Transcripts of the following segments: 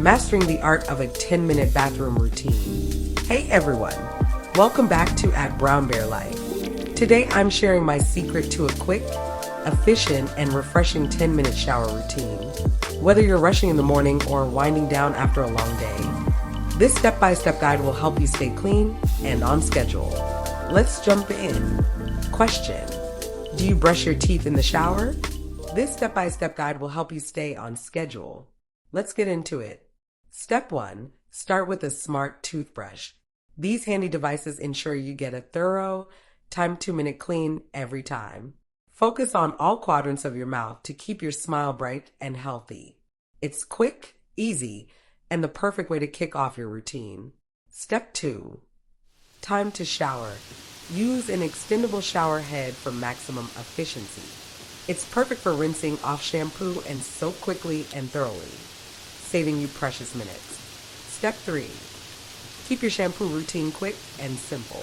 mastering the art of a 10-minute bathroom routine. Hey everyone, welcome back to Brown Bear Life. Today I'm sharing my secret to a quick, efficient, and refreshing 10-minute shower routine. Whether you're rushing in the morning or winding down after a long day, this step-by-step guide will help you stay clean and on schedule. Let's jump in. Question: do you brush your teeth in the shower? This step-by-step guide will help you stay on schedule. Let's get into it. Step 1. Start with a smart toothbrush. These handy devices ensure you get a thorough, timed 2-minute clean every time. Focus on all quadrants of your mouth to keep your smile bright and healthy. It's quick, easy, and the perfect way to kick off your routine. Step 2. Time to shower. Use an extendable shower head for maximum efficiency. It's perfect for rinsing off shampoo and soap quickly and thoroughly, saving you precious minutes. Step 3. Keep your shampoo routine quick and simple.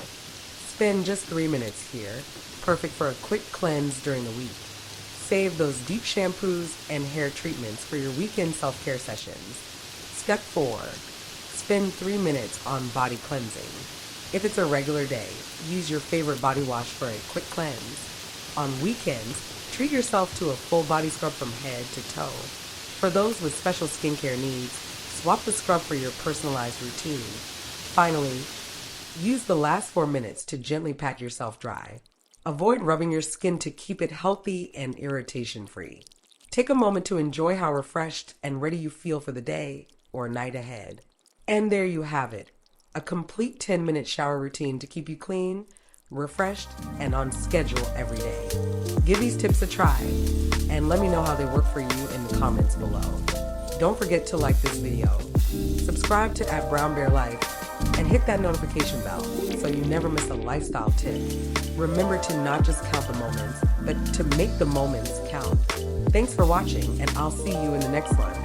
Spend just 3 minutes here, perfect for a quick cleanse during the week. Save those deep shampoos and hair treatments for your weekend self-care sessions. Step 4. Spend 3 minutes on body cleansing. If it's a regular day, use your favorite body wash for a quick cleanse. On weekends, treat yourself to a full body scrub from head to toe. For those with special skincare needs, swap the scrub for your personalized routine. Finally, use the last 4 minutes to gently pat yourself dry. Avoid rubbing your skin to keep it healthy and irritation-free. Take a moment to enjoy how refreshed and ready you feel for the day or night ahead. And there you have it, a complete 10-minute shower routine to keep you clean, refreshed, and on schedule every day. Give these tips a try, and let me know how they work for you in the comments below. Don't forget to like this video, subscribe to Brown Bear Life, and hit that notification bell so you never miss a lifestyle tip. Remember to not just count the moments, but to make the moments count. Thanks for watching, and I'll see you in the next one.